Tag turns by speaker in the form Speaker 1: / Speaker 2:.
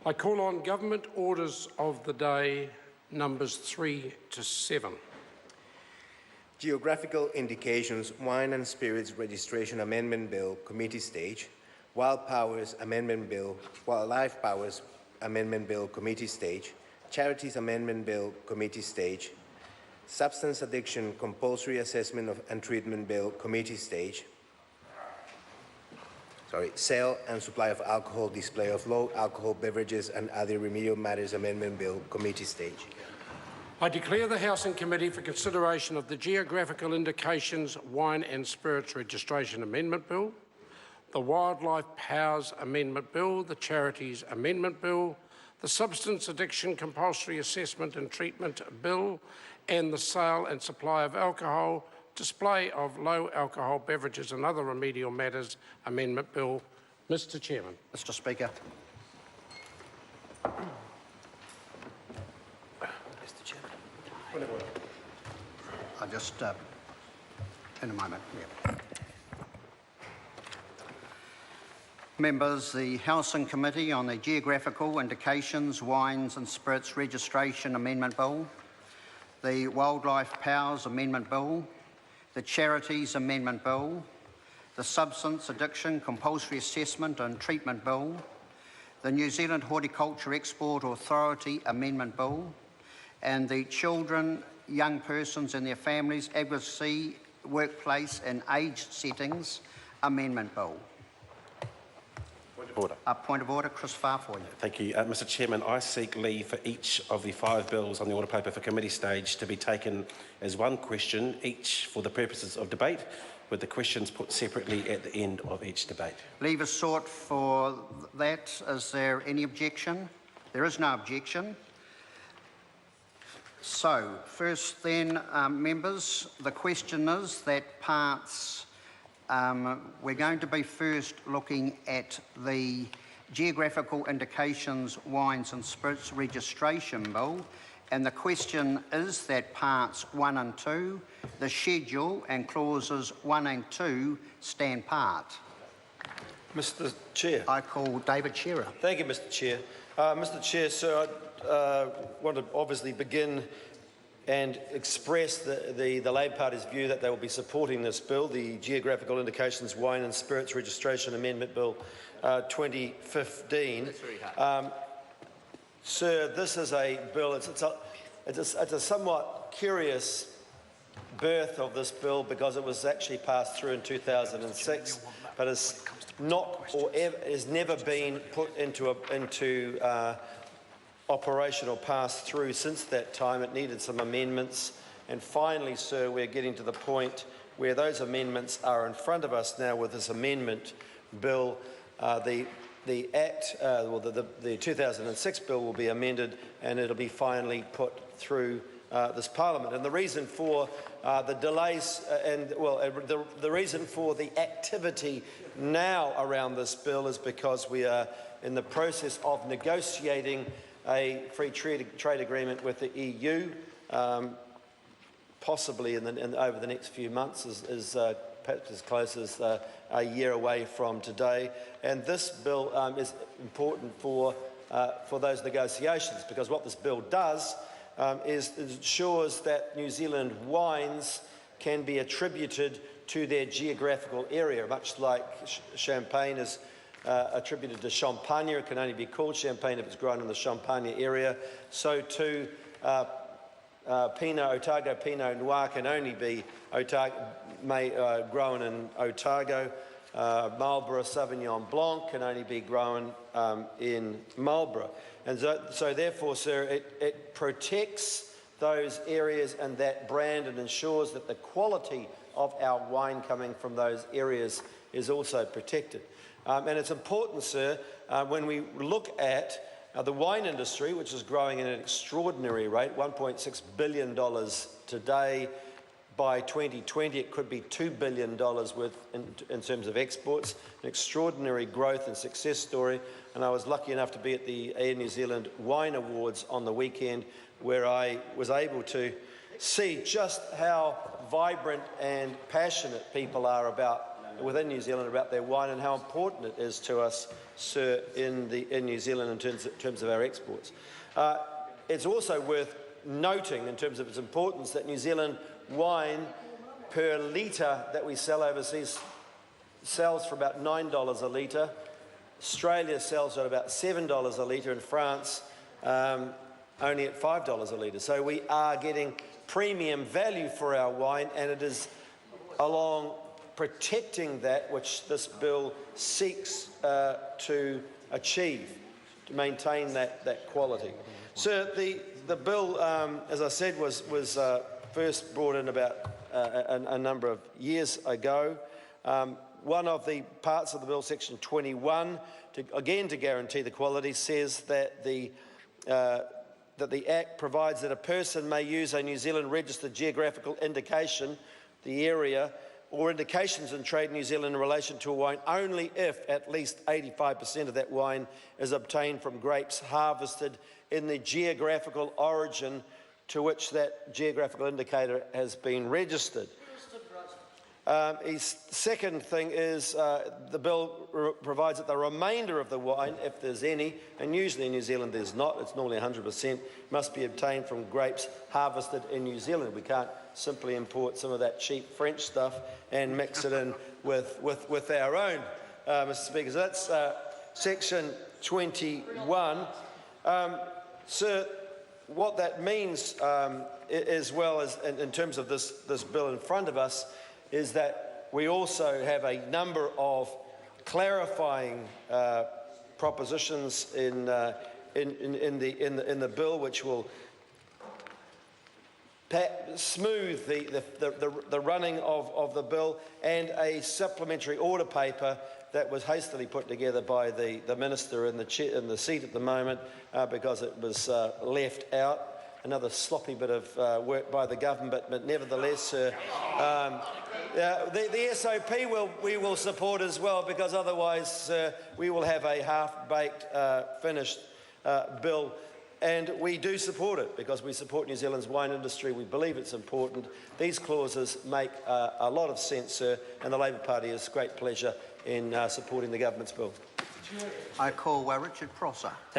Speaker 1: I call on Government Orders of the Day, numbers 3 to 7.
Speaker 2: Geographical Indications Wine and Spirits Registration Amendment Bill, Committee Stage. Wildlife Powers Amendment Bill, Committee Stage. Charities Amendment Bill, Committee Stage. Substance Addiction Compulsory Assessment and Treatment Bill, Committee Stage. Sale and Supply of Alcohol, Display of Low Alcohol Beverages and Other Remedial Matters Amendment Bill, Committee Stage.
Speaker 1: I declare the House in Committee for consideration of the Geographical Indications Wine and Spirits Registration Amendment Bill, the Wildlife Powers Amendment Bill, the Charities Amendment Bill, the Substance Addiction Compulsory Assessment and Treatment Bill, and the Sale and Supply of Alcohol, Display of Low Alcohol Beverages and Other Remedial Matters Amendment Bill. Mr. Chairman.
Speaker 3: Mr. Speaker. Mr. Chairman. I'll just, in a moment, yeah. Members, the House and Committee on the Geographical Indications, Wines and Spirits Registration Amendment Bill, the Wildlife Powers Amendment Bill, the Charities Amendment Bill, the Substance Addiction Compulsory Assessment and Treatment Bill, the New Zealand Horticulture Export Authority Amendment Bill, and the Children, Young Persons and Their Families, Advocacy, Workplace and Aged Settings Amendment Bill.
Speaker 4: Order.
Speaker 3: Point of order, Chris Farfoy.
Speaker 4: Thank you. Mr. Chairman, I seek leave for each of the 5 bills on the order paper for committee stage to be taken as one question, each for the purposes of debate, with the questions put separately at the end of each debate.
Speaker 3: Leave is sought for that. Is there any objection? There is no objection. So, first then, members, the question is that parts we're going to be first looking at the Geographical Indications, Wines and Spirits Registration Bill, and the question is that parts 1 and 2, the schedule and clauses 1 and 2 stand part.
Speaker 5: Mr. Chair.
Speaker 3: I call David Shearer.
Speaker 5: Thank you, Mr. Chair. Mr. Chair, sir, I want to obviously begin and express the Labor Party's view that they will be supporting this bill, the Geographical Indications Wine and Spirits Registration Amendment Bill 2015. Sir, this is a bill, it's a somewhat curious birth of this bill because it was actually passed through in 2006, but has not or has never been put into operation or passed through since that time. It needed some amendments, and finally, sir, we're getting to the point where those amendments are in front of us now with this amendment bill. The 2006 bill will be amended and it'll be finally put through this Parliament. And the reason for the delays the reason for the activity now around this bill is because we are in the process of negotiating a free trade agreement with the EU, possibly over the next few months, perhaps as close as a year away from today. And this bill is important for those negotiations, because what this bill does is ensures that New Zealand wines can be attributed to their geographical area, much like champagne is attributed to Champagne. It can only be called Champagne if it's grown in the Champagne area. So too, Otago Pinot Noir can only be grown in Otago. Marlborough Sauvignon Blanc can only be grown in Marlborough. And so therefore, sir, it protects those areas and that brand and ensures that the quality of our wine coming from those areas is also protected. And it's important, sir, when we look at the wine industry, which is growing at an extraordinary rate, $1.6 billion today. By 2020, it could be $2 billion worth in terms of exports, an extraordinary growth and success story. And I was lucky enough to be at the Air New Zealand Wine Awards on the weekend, where I was able to see just how vibrant and passionate people are about within New Zealand about their wine and how important it is to us, sir, in New Zealand in terms of our exports. It's also worth noting, in terms of its importance, that New Zealand wine per litre that we sell overseas sells for about $9 a litre. Australia sells at about $7 a litre, and France only at $5 a litre. So we are getting premium value for our wine, and it is along protecting that which this bill seeks to achieve, to maintain that quality. So the bill, as I said, was first brought in about a number of years ago. One of the parts of the bill, section 21, to guarantee the quality, says that the Act provides that a person may use a New Zealand registered geographical indication, the area, or indications in trade in New Zealand in relation to a wine only if at least 85% of that wine is obtained from grapes harvested in the geographical origin to which that geographical indicator has been registered. His second thing is the bill provides that the remainder of the wine, if there's any, and usually in New Zealand there's not, it's normally 100%, must be obtained from grapes harvested in New Zealand. We can't simply import some of that cheap French stuff and mix it in with our own, Mr. Speaker. So that's section 21. Sir, what that means as well as in terms of this bill in front of us is that we also have a number of clarifying propositions in the bill which will smooth the running of the bill, and a supplementary order paper that was hastily put together by the minister in the seat at the moment because it was left out. Another sloppy bit of work by the government, but nevertheless, the SOP we will support as well, because otherwise we will have a half-baked, finished bill. And we do support it because we support New Zealand's wine industry. We believe it's important. These clauses make a lot of sense, sir, and the Labour Party has great pleasure in supporting the government's bill.
Speaker 3: I call Richard Prosser.